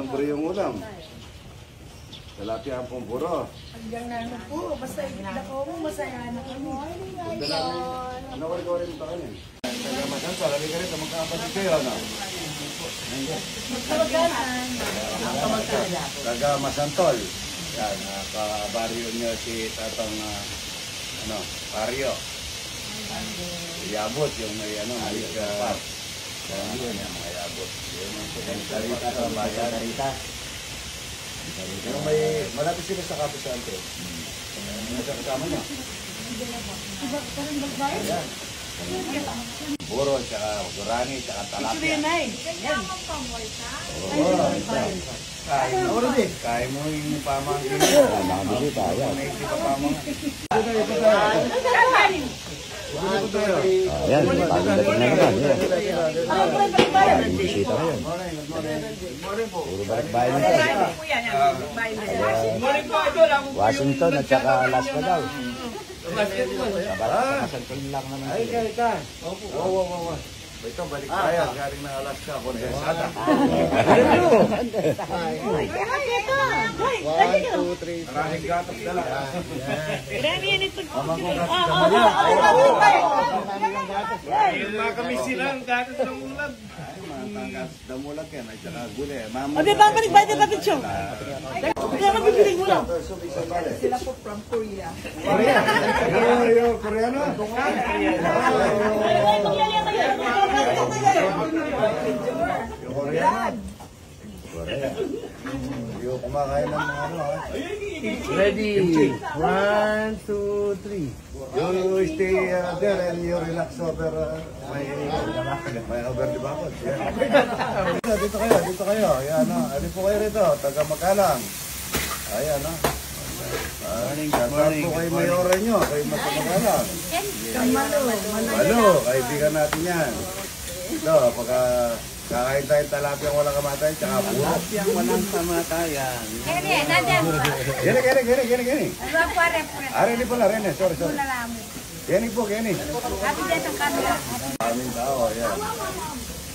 Libre yung ulam. Tilapia ang pumpuro. Hanggang na ano po, basta ako mo, masaya na kami. Ano ko rin ito kanin? Taga Masantol, halika rin, magkakapatid kayo, ano? Taga Masantol. Yan, kabaryo niyo si Tatang, Pario. Iabot yung may, Park. Yun yung mga iabot. Yung Sarita sa bayan. Yung may, malapit sila sa Kapo Santo. Nasa kasama niya. Ayan. Buro, tsaka gurani, tsaka talapia. Kaya mo yung pamangkin. Nakabili tayo. Ayan, pagdating na naman. Bisita kayo. Puro balik-bayan na tayo. Washington at saka Alaska daw. Kasantol lang naman. Ay, kaya. Wow. Ito, balik tayo. Galing ng Alaska. Kondensada. 1, 2, 3. Maraming gatos dala. Yung mga kami silang gatos ng ulam. Mga gatos ng ulam yan. At saka gulay. Abi, bang balik-balik na picture? Kaya magbibiling mo lang. Sila po from Korea. Koreano? Korea. Yung kumakain ng mga Ready? 1, 2, 3. You stay there and you relax over may over the bakod. Dito kayo. Ayan, alin po kayo rito. Taga Makalang. Ayan, morning. Po kayo mayora nyo. Kayo Makalang. Malo, kaibigan natin yan. Ito, pagka kakain tayo talapia walang kamatayan, tsaka puro. Talapia walang kamatayan. Gini, nandiyan. Gini. Ano po, rep? Rene pala, Rene. Sorry. Gini po. Happy day sa kanila. Aming tao, ayan.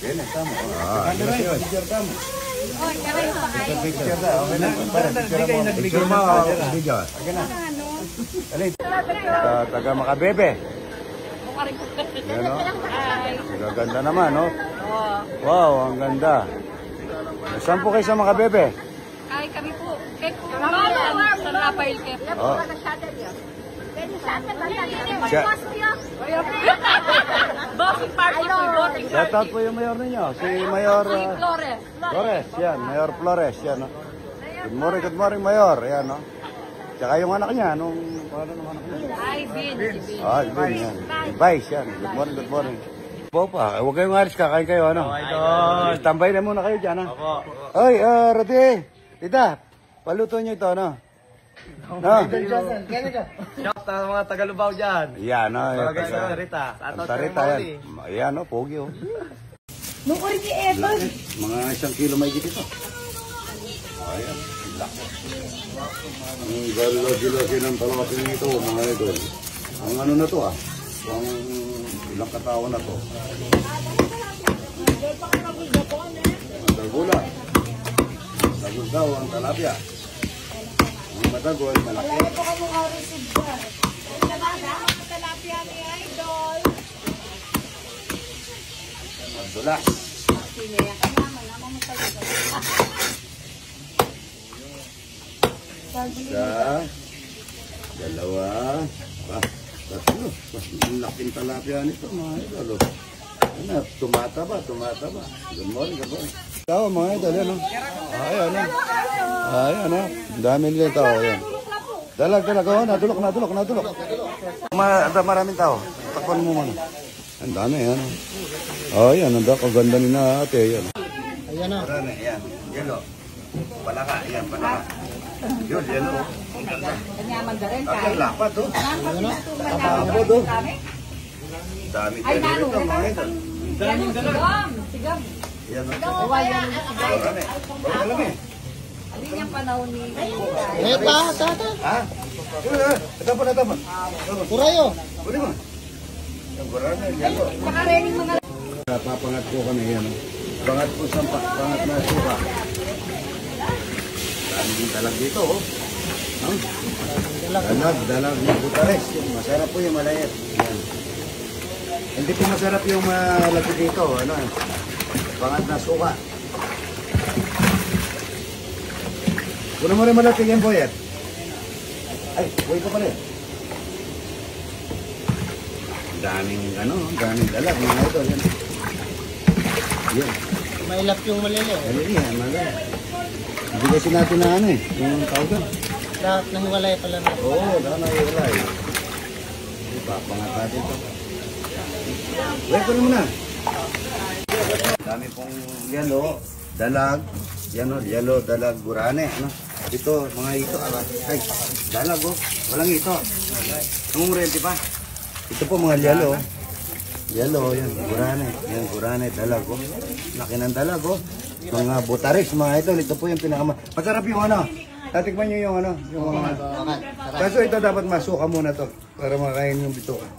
Gini, tamo. Picture tamo. Oy, karayo pa kayo. Picture na, okay na. Picture mo, video. Okay na. Alin. Taga Makabebe. Yan, o. Gaganda naman, no? Wow, ang ganda. Saan po kayo sa Makabebe? Ay, kami po. Sa Rafael Kep. Oh. Bossing party po, bossing Shout out po yung mayor ninyo, si Mayor Flores. Flores, yan, Mayor Flores, yan, no? Good morning, Mayor, yan, no? Tsaka yung anak niya, nung, paano nung anak niya? Ay, Vin. Vin, yan. Vice, yan. Good morning. Po pa, huwag kayong alis, kakain kayo, ano? Tambay na muna kayo dyan, ha? Oy, Rati, tita, paluto nyo ito, ano? No? Shout out mga Tagalubaw dyan. Yan, no? Santa Rita. Santa Rita, yan. Yan, no? Pogi, oh. Nung ori ni Evan. Mga 1 kilo may git ito. Ayan, lako. Ang galo-gilo ng talapin nito, mga idol. Ang ano na to, ang ilang katawan na to. Dagula. Dagul daw ang talapia. Ang madagol, malaki. Wala po ka mukha receive dyan. Talapia ni Idol. Madulas. Isa, dalawa, tatlo. Ang laking talapia nito, mga idol. Ano, tumataba. Good morning. Tao, mga idol, yan, no? Ayan, no? Ayan, no? Ang dami nila tao, ayan. Dalag, oh, nadulok. Maraming tao. Takpan mo muna. Ang dami, yan, no? Oh, yan, ang ganda ni na ate, yan. Ayan, no? Ayan, yelo. Palaka, yan, palaka. Yun, yelo. Kanyaman ka rin, Ang lapat, oh. Tapos, oh. Dami kayo rito, mga idol. Sigam. Yan, no? Ayan, no? Hindi niya panahon ni... Tata. Ha? Tapan. Kurayo. Pwede mo. Ang gurana, yelo. Makarening mga... Papangat po kami yan. Pangat po sa pangat na suka. dalag dito, oh. Dalag na butares. Masarap po yung malayat. Yan. Hindi po masarap yung malaki dito, ano, pangat na suka. Kunin mo rin malaki yan, boyet. Ay, boy ko pala. Daming dalag, mga ito, yan. Yan. Mailap yung malili. Yan, malaki. Hindi kasi natin na ano eh, yung tawag. Lahat ng hiwalay pala na. Oo, nakakaiwalay. Ipapangat natin ito. Wait, kunin mo na. Dami pong yellow, dalag, yellow, dalag, gurane. Ano? Ito, mga ito. Ay, dalag oh. Walang ito. Namumurente pa. Ito po mga yellow. Yellow, yan, gurane. Yan, gurane, dalag oh. Laki ng dalag oh. Mga butaris, mga ito. Ito po yung masarap yung ano. Tatikman nyo yung ano. Yung kaso ito dapat masuka muna to. Para makain yung bituka.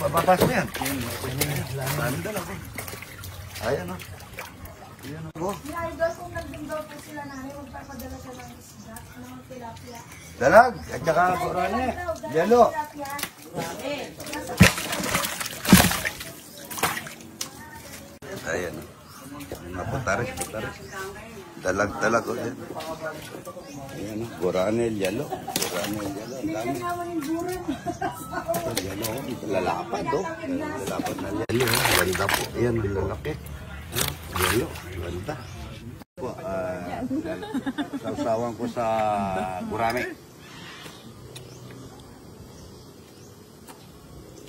Papapas na yan. Maraming dalag oh. Ayan oh. Ayan oh. May idol kung nagdindaw po sila namin, magpapadala siya ng isda, ng tilapia. Dalag, at saka gurane. Yellow. Ayan. Mga butaris. Dalag. O yan. Ayan. Gurane, yellow. Ang dami. Yellow. Lalapad o. Lalapad na yellow. Ganda po. Ayan. Ang lalaki. Yellow. Ganda. Sausawan ko sa gurame.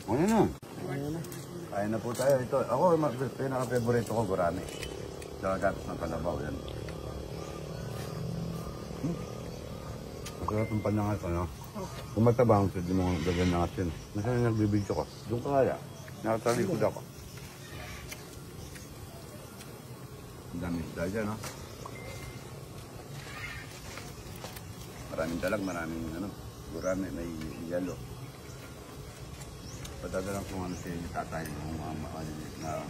Ano na? Kain na po tayo. Ito, ako, pinaka-favorito ko, gurame. Tsaka gatos ng kalabaw, yan. Masarap yung panangat, ano? Kung matabang, pwede mo gagawin na natin. Nasaan nagbibidyo ko? Doon ka kaya. Nakatalikod ako. Ang dami isda dyan, no? Maraming dalag, maraming, gurame, may yellow. Padadalang kung ano si tatay, yung maliliit na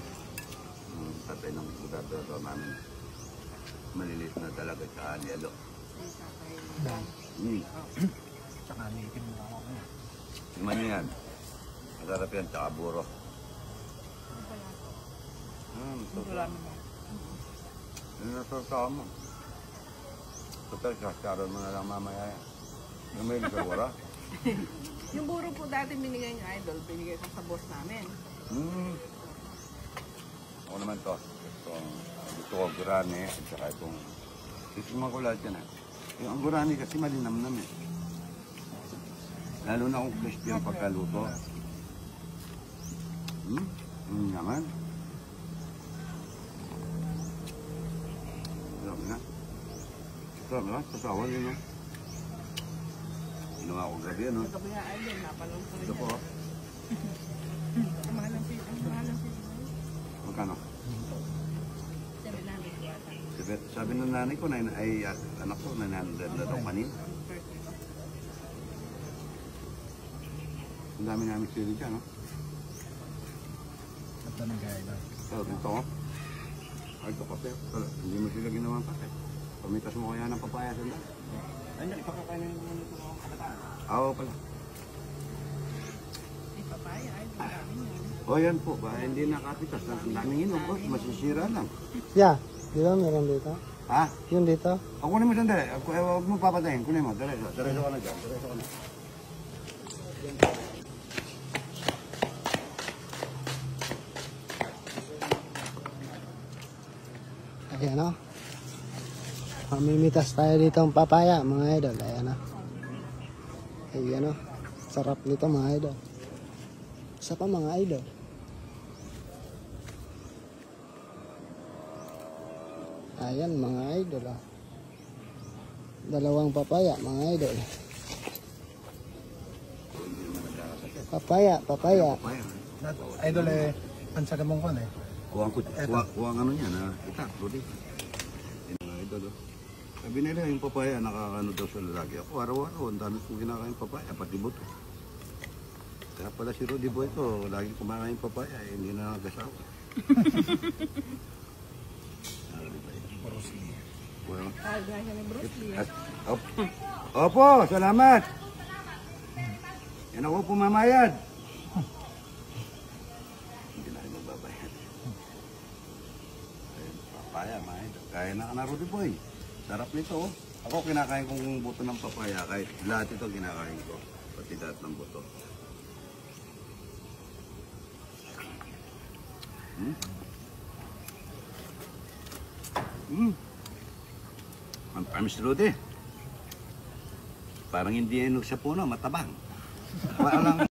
tatay ng bugadado namin. Maliliit na dalaga at yelo. Tsaka nitin mo ako. Tingnan nyo yan. Masarap yan, tsaka buro. Yung nasasawa mo. Total, kaskaroon mo na lang mamaya yan. Yung may nagkawara. Yung buro po dati binigay niya, idol, binigay ko sa boss namin. Ako naman to. Gusto ko gurane at saka itong sisiman ko lahat yan. Yung ang gurane kasi malinamnam eh. Lalo na kung crispy ang pagkaluto. Naman. Sarap na. Sarap na. Sasawan yun no. Ginawa ko gabi ano. Gabi nga, idol, napalong ko rin. Ito po. Ang mahal ng fish. Magkano? 700 yata. Sabi ng nanay ko, ay anak ko, 900 na daw kanina. Ang dami namin sili dyan, no? At naman kaya ito. So, dito ko. Ay, ito kape. Hindi mo sila ginawa ng kape. Pamitas mo kaya ng papaya sila. Ay, ipakakainin mo nito ng kabataan. Oo pala. May papaya, idol, dami niya. O yan po, ba hindi nakapitas. Ang daming inom, boss. Masisira lang. Yeah, di ba meron dito? Ha? Yun dito? O, kunin mo sandali. Huwag mo papatayin. Kunin mo. Diretso ka na dyan. Diretso ka na. Ayan o. Mamimitas tayo dito ang papaya, mga idol. Ayan o. Ayan o. Sarap nito, mga idol. Isa pa, mga idol. Ayan, mga idol o. Dalawang papaya, mga idol. Papaya. Papaya. Idol eh, pansagamong ko na eh. Kuha ang ano niya na itak, Rudy. Ito do. Sabi nila yung papaya nakakano daw sa lalaki. Ako araw-araw, ang dami kong kinakain papaya, pati buto. Kaya pala si Rudy Boy ko, lagi kumakain papaya, hindi na nagasawa. Well, Kahit nga siya ni Bruce Lee. Opo, salamat. Yan ako pumamayad. Hindi na rin magbabayad. Ayun, papaya, mga idol. Kaya na ka na, Rudy Boy. Sarap nito, oh. Ako kinakain kong buto ng papaya. Kahit lahat ito kinakain ko. Pati lahat ng buto. Ang promise, Rudy. Parang hindi yan sa puno, matabang. Parang